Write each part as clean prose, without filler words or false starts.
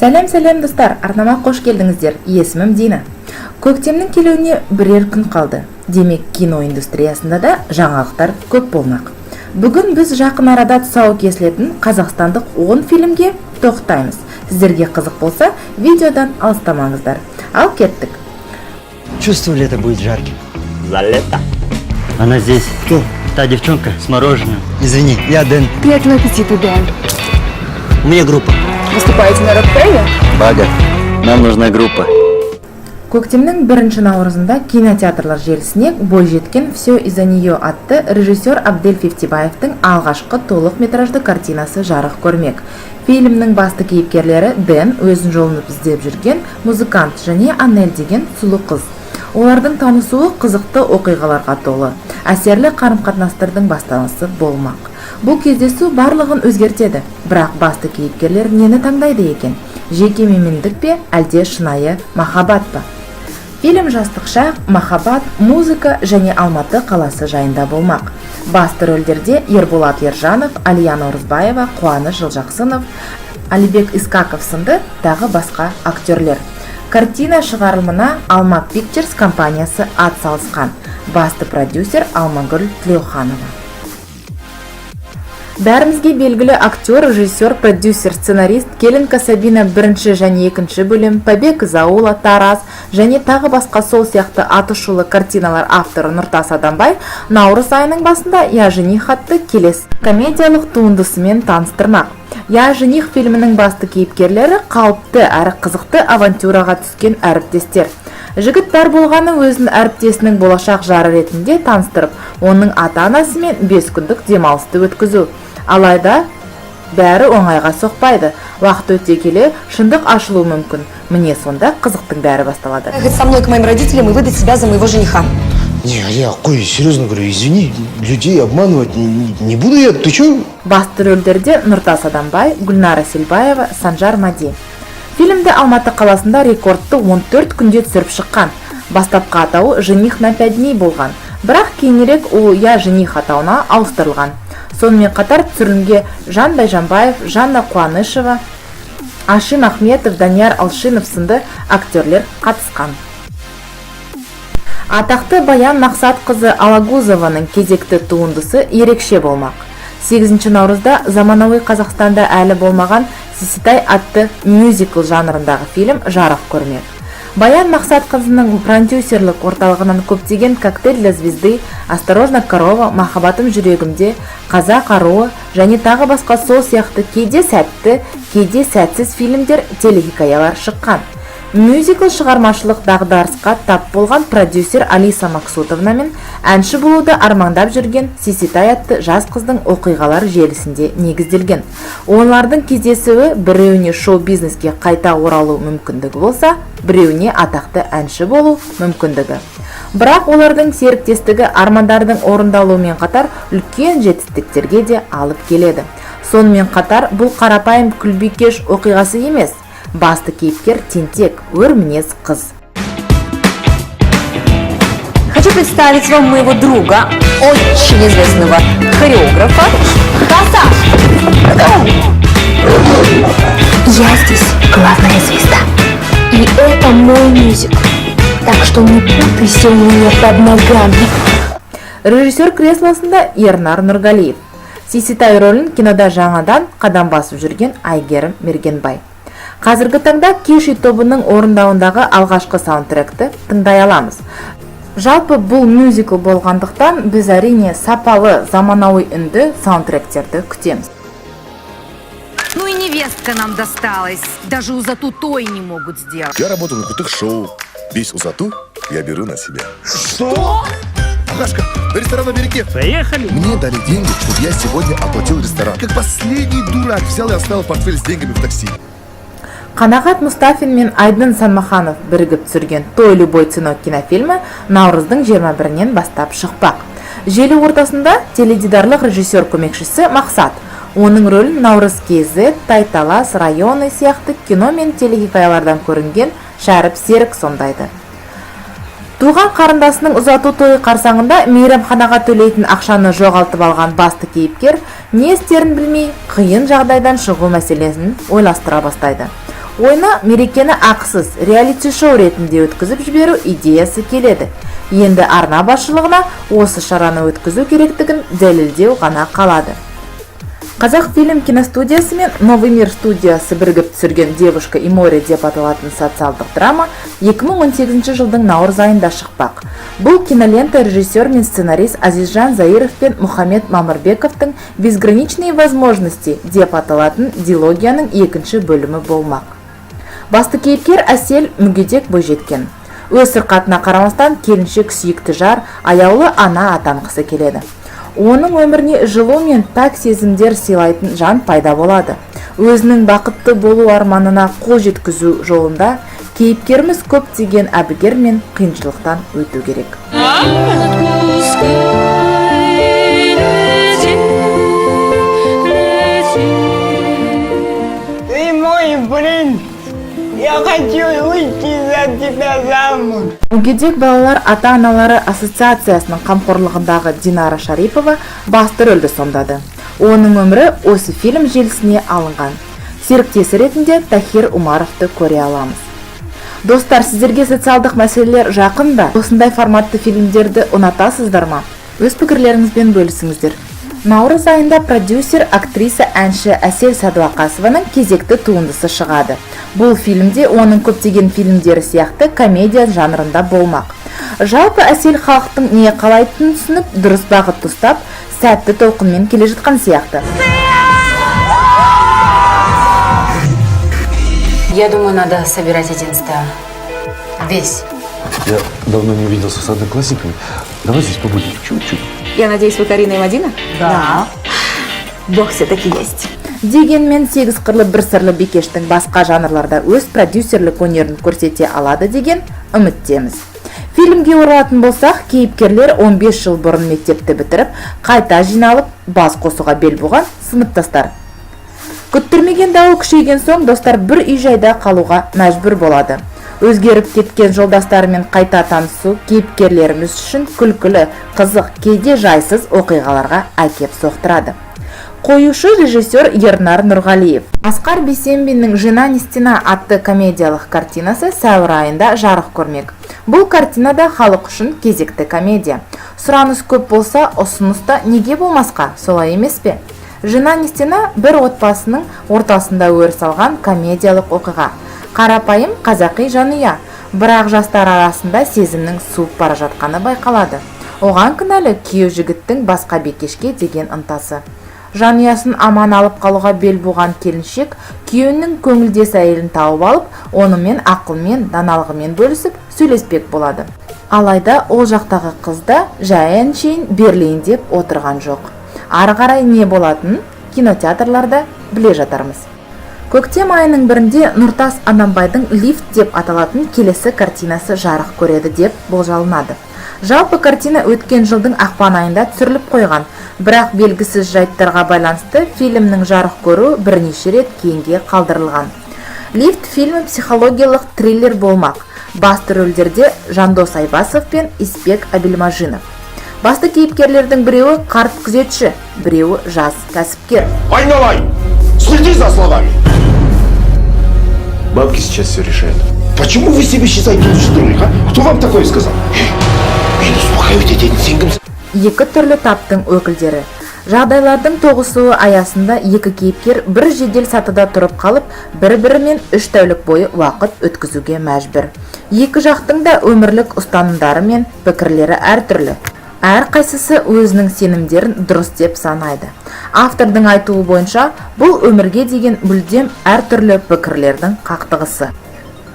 Сәлем достар, арнама қош келдіңіздер. Есімім Дина. Көктемнің келуіне бірер күн қалды. Демек, кино индустриясында да жаңалықтар көп болмақ. Бүгін біз жақын арада тұсауы кесілетін қазақстандық 10 фильмге тоқтаймыз. Сіздерге қызық болса, видеодан алыстамаңыздар. Ал кеттік. Чувствую, лето будет жарким. За лето. Она здесь. Кто? Та девчонка с мороженым. Извини, я Дэн. Приятного аппетита, Дэн. У меня группа. Выступаете на Рокфеллере? Бага. Нам нужна группа. Көктемнің 1 наурызында кинотеатрлар желісіне бойжеткен «Все из-за нее» атты режиссер Абдель Фифтибаевтың алғашқы толық метражды картинасы жарық көрмек. Фильмнің басты кейіпкерлері Дэн, өзін жолын іздеп жүрген музыкант, және Аннель деген сұлу қыз. Олардың танысуы қызықты оқиғаларға толы, әсерлі қарым-қатынастардың бастамасы болмақ. Бұл кездесу барлығын өзгертеді, бірақ басты кейіпкерлер нені таңдайды екен? Жеке мемендік пе, әлде шынайы махаббат па? Фильм жастық шақ, махаббат, музыка және Алматы қаласы жайында болмақ. Басты рөлдерде Ерболат Ержанов, Алия Наурызбаева, Қуаныш Жылжақсынов, Алибек Искаков сынды тағы басқа актерлер. Картина шығарылымына Alma Pictures компаниясы атсалысқан. Басты продюсер Алмагүл Тілеуханова. Бәрімізге белгілі актер, режиссер, продюсер, сценарист Келінка Сабина 1 және 2 бөлім, Побег из аула, Тарас және тағы басқа сол сияқты атышулы картиналар авторы Нұртас Адамбай наурыз айының басында «Я жених» атты келесі комедиялық туындысымен таныстырмақ. «Я жених» фильмінің басты кейіпкерлері қауіпті әрі қызықты авантюраға түскен әріптестер. Жігіт бар болғаны өзінің әріптесінің болашақ жары ретінде таныстырып, оның ата-анасымен 5 күндік демалысты өткізу. Алайда бәрі оңайға соқпайды. Уақыт өте келе шындық ашылуы мүмкін. Міне сонда қызықтың бәрі басталады. Ехать со мной к моим родителям и выдать себя за моего жениха. Не, я серьезно говорю, извини, людей обманывать не буду я, ты чё? Басты рөлдерде Нұртас Адамбай, Гүлнара Селбаева, Санжар Мади. Фильмді Алматы қаласында рекордты 14 күнде түсіріп шыққан. Бастапқы атауы «Жених на 5 дней» болған, бірақ кейінірек ол «Я жених» атауына ауыстырылған. Сонымен қатар түсірілімге Жан Байжанбаев, Жанна Қуанышева, Ашим Ахметов, Данияр Алшинов сынды актерлер қатысқан. Атақты Баян Мақсатқызы Алагузованың кезекті туындысы ерекше болмақ. 8 наурызда заманауи Қазақстанда әлі болмаған «Сиситай» атты мюзикл жанрындағы фильм жарық көрмек. Баян Мақсатқызының продюсерлік орталығынан көптеген «Коктейль для звезды», «Осторожно, корова», «Махаббатым жүрегімде», «Қазақ аруы» және тағы басқа сол сияқты кейде сәтті, кейде сәтсіз фильмдер, телехикаялар шыққан. Мюзикл шығармашылық дағдарысқа тап болған продюсер Алиса Максутовна мен әнші болуды армандап жүрген «Сиситай» атты жас қыздың оқиғалар желісінде негізделген. Олардың кездесуі біреуіне шоу-бизнеске қайта оралу мүмкіндігі болса, біреуіне атақты әнші болу мүмкіндігі. Бірақ олардың серіктестігі армандардың орындалуымен қатар үлкен жетістіктерге де алып келеді. Сонымен қатар бұл қарапайым күлбикеш оқиғасы емес. Басты кейіпкер тентек, өр мінез қыз. Хочу представить вам моего друга, очень известного хореографа, Хаса. Я здесь главная звезда. И это мой мюзикл. Так что не путайся у меня под ногами. Режиссер креслосында Ернар Нұрғалиев. Сиситай рөлін кинода жаңадан қадам басып жүрген Айгерім Мергенбай. Қазіргі таңда Кеши тобының орындауындағы алғашқы саундтректі тыңдай аламыз. Жалпы бұл мюзикл болғандықтан біз әрине сапалы заманауи үнді саундтректерді күтеміз. Ну и невестка нам досталась. Даже УЗАТУ той не могут сделать. Я работаю на крутых шоу. Весь УЗАТУ я беру на себя. Что? Агашка, до ресторана Береке. Поехали. Мне дали деньги, чтобы я сегодня оплатил ресторан. Как последний дурак взял и оставил портфель с деньгами в такси. Қанағат Мұстафин мен Айдын Санмаханов бірігіп түсірген «Той любой ценой» кинофильмі наурыздың 21-нен бастап шықпақ. Желі ортасында теледидарлық режиссер көмекшісі Мақсат. Оның рөлін Наурыз КЗ, Тайталас, Районы сияқты кино мен телехикаялардан көрінген Шәріп Серік сомдайды. Туған қарындасының ұзату тойы қарсаңында мейрамханаға төлейтін ақшаны жоғалтып алған басты кейіпкер не істерін білмей қиын жағдайдан шығу мәселесін ойластыра бастайды. Ойына мерекені ақысыз реалити-шоу ретінде өткізіп жіберу идеясы келеді. Енді арна басшылығына осы шараны өткізу керектігін дәлелдеу ғана қалады. Қазақфильм киностудиясы мен Новый мир студиясы бірігіп түсірген «Девушка и море» деп аталатын социалдық драма 2018 жылдың наурыз айында шықпақ. Бұл кинолента режиссер мен сценарист Азизжан Заиров пен Мухаммед Мамырбековтың «Безграничные возможности» деп аталатын дилогияның екінші бөлімі болмақ. Басты кейіпкер Әсел мүгедек бойжеткен. Өз сырқатына қарамастан келіншек сүйікті жар, аяулы ана атанғысы келеді. Оның өміріне жылу мен пәк сезімдер сыйлайтын жан пайда болады. Өзінің бақытты болу арманына қол жеткізу жолында кейіпкеріміз көптеген әбігер мен қиыншылықтан өту керек. Я хочу выйти за тебя замуж. Мүгедек балалар ата-аналары ассоциациясының қамқорлығындағы Динара Шарипова басты рөлді сомдады. Оның өмірі осы фильм желісіне алынған. Серіктесі ретінде Тахир Умаровты көре аламыз. Достар, сіздерге социалдық мәселелер жақын ба? Осындай форматты фильмдерді ұнатасыздар ма? Өз пікірлеріңізбен бөлісіңіздер. Наурыз айында продюсер, актриса, әнші Әсел Садуақасованың кезекті туындысы шығады. Бұл фильмде оның көптеген фильмдері сияқты комедия жанрында болмақ. Жалпы Әсел халықтың не қалайтынын түсініп, дұрыс бағыт ұстап, сәтті толқынмен келе жатқан сияқты. Я думаю, надо собирать 11 весь. Я давно не виделся с одноклассниками. Давай здесь побудем чуть-чуть. Я надеюсь, вы Карина и Мадина? Да. Бог все-таки есть. Дегенмен 8 қырлы бір сырлы бикештің басқа жанрларда өз продюсерлік өнерін көрсете алады деген үміттеміз. Фильмге оралатын болсақ, кейіпкерлер 15 жыл бұрын мектепті бітіріп, қайта жиналып, бас қосуға бел буған сыныптастар. Күттірмеген дауыл күшейген соң достар бір үй-жайда қалуға мәжбүр болады. Өзгеріп кеткен жолдастарымен қайта танысу кейіпкерлеріміз үшін күлкілі, қызық, кейде жайсыз оқиғаларға әкеп соқтырады. Қоюшы режиссер Ернар Нұрғалиев. Асқар Бейсенбиннің «Жена не стена» атты комедиялық картинасы сәуір айында жарық көрмек. Бұл картинада халық үшін кезекті комедия. Сұраныс көп болса, ұсыныста неге болмасқа, солай емес пе? «Жена не стена» бір отбасының ортасында өріс алған комедиялық оқиға. Қарапайым қазақи жанұя, бірақ жастар арасында сезімнің суып бара жатқаны байқалады. Оған кінәлі күйеу жігіттің басқа бикешке деген ынтасы. Жанұясын аман алып қалуға бел буған келіншек күйеуінің көңілдес әйелін тауып алып, онымен ақылмен, даналығымен бөлісіп сөйлеспек болады. Алайда ол жақтағы қызда жай әншейін берілейін деп отырған жоқ. Ары қарай не болатынын кинотеатрларда біле жатармыз. Көктем айының бірінде Нұртас Адамбайдың «Лифт» деп аталатын келесі картинасы жарық көреді деп болжалынады. Жалпы картина өткен жылдың ақпан айында түсіріліп қойған, бірақ белгісіз жайттарға байланысты фильмнің жарық көру бірнеше рет кейінге қалдырылған. «Лифт» фильмі психологиялық триллер болмақ. Басты рөлдерде Жандос Айбасов пен Испек Абилмажинов. Басты кейіпкерлердің біреуі қарт күзетші, біреуі жас кәсіпкер. Айналайын, следи за словами. Бабки сейчас все решают. Почему вы себе считаете лучше других, а? Кто вам такое сказал? Мені успокаивать этим сенгім. Екі түрлі таптың өкілдері. Жағдайлардың тоғысуы аясында екі кейіпкер бір жедел сатыда тұрып қалып, бір-бірімен 3 тәулік бойы уақыт өткізуге мәжбүр. Екі жақтың да өмірлік ұстанымдары мен пікірлері әртүрлі. Әр қайсысы өзінің сенімдерін дұрыс деп санайды. Автордың айтуы бойынша, бұл өмірге деген мүлдем әртүрлі пікірлердің қақтығысы.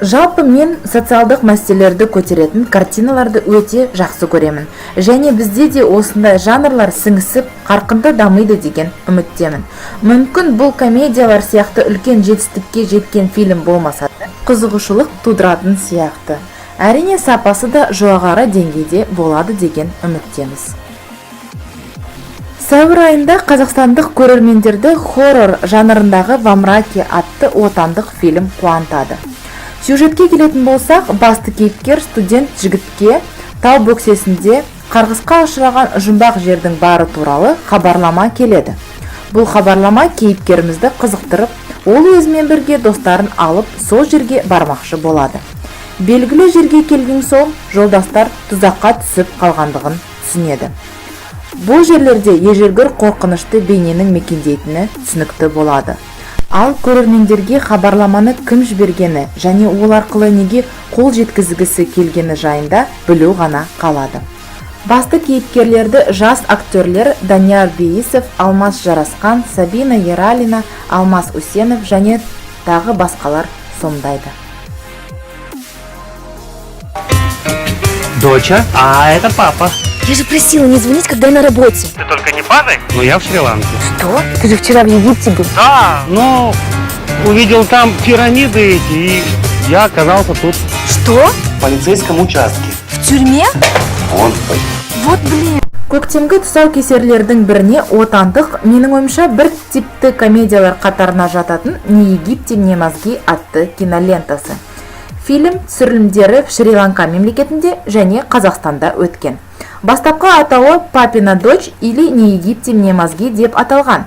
Жалпы мен социалдық мәселелерді көтеретін картиналарды өте жақсы көремін. Және бізде де осындай жанрлар сіңісіп, қарқынды дамиды деген үміттемін. Мүмкін бұл комедиялар сияқты үлкен жетістікке жеткен фильм болмаса да, қызығушылық тудыратын сияқты. Әрине сапасы да жоғары деңгейде болады деген үміттеміз. Сәуір айында қазақстандық көрермендерді хоррор жанрындағы «Во мраке» атты отандық фильм қуантады. Сюжетке келетін болсақ, басты кейіпкер студент жігітке тау бөксесінде қарғысқа ұшыраған жұмбақ жердің бары туралы хабарлама келеді. Бұл хабарлама кейіпкерімізді қызықтырып, Ол өзімен бірге достарын алып, сол жерге бармақшы болады. Белгілі жерге келген соң, жолдастар тұзаққа түсіп қалғандығын түсінеді. Бұл жерлерде ежелгір қорқынышты бейненің мекендейтіні түсінікті болады. Ал көрермендерге хабарламаны кім жібергені және ол арқылы неге қол жеткізгісі келгені жайында білу ғана қалады. Басты кейіпкерлерді жас актерлер Данияр Бейісов, Алмас Жарасқан, Сабина Ералина, Алмас Усенов және тағы басқалар сомдайды. Доча, а это папа. Я же просила не звонить, когда я на работе. Ты только не падай, но я в Шри-Ланке. Что? Ты же вчера в Египте был. Да, но увидел там пирамиды эти, и я оказался тут. Что? В полицейском участке. В тюрьме? Он. Вот блин. Көктемгі тұсаукесерлердің біріне отандық, менің ойымша бір типті комедиялар қатарына жататын «Не Египте, не мозги» атты кинолентасы. Фильм түсірілімдері Шри-Ланка мемлекетінде және Қазақстанда өткен. Бастапқы атауы «Папина дочь» или «Не Египте, не мозги» деп аталған.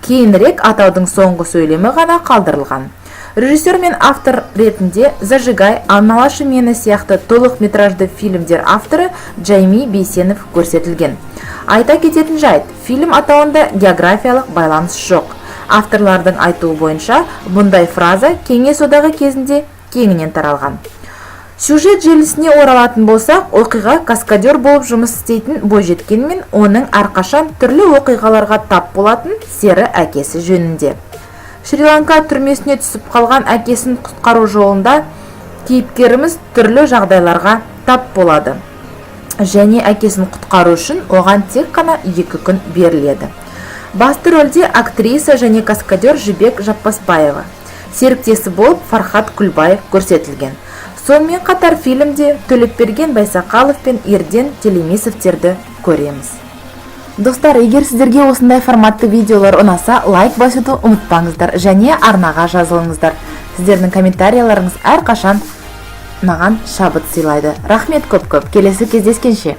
Кейінірек атаудың соңғы сөйлемі ғана қалдырылған. Режиссер мен автор ретінде «Зажигай», «Алналашы мені» сияқты толық метражды фильмдер авторы Джайми Бейсенов көрсетілген. Айта кететін жайт, фильм атауында географиялық байланыс жоқ. Авторлардың айтуы бойынша, бұндай фраза Кеңес одағы кезінде кеңінен таралған. Сюжет желісіне оралатын болсақ, оқиға каскадер болып жұмыс істейтін бойжеткенмен оның әрқашан түрлі оқиғаларға тап болатын сері әкесі жөнінде. Шри-Ланка түрмесіне түсіп қалған әкесін құтқару жолында кейіпкеріміз түрлі жағдайларға тап болады. Және әкесін құтқару үшін оған тек қана 2 күн беріледі. Басты рөлде актриса және каскадер Жібек Жаппасбаева. Серіктесі болып Фархат Күлбаев көрсетілген. Сонымен қатар фильмде Төлепберген Байсақалов пен Ерден Телемисовтерді көреміз. Достар, егер сіздерге осындай форматты видеолар ұнаса, лайк басуды ұмытпаңыздар және арнаға жазылыңыздар. Сіздердің комментарияларыңыз әрқашан маған шабыт сыйлайды. Рахмет көп-көп, келесі кездескенше.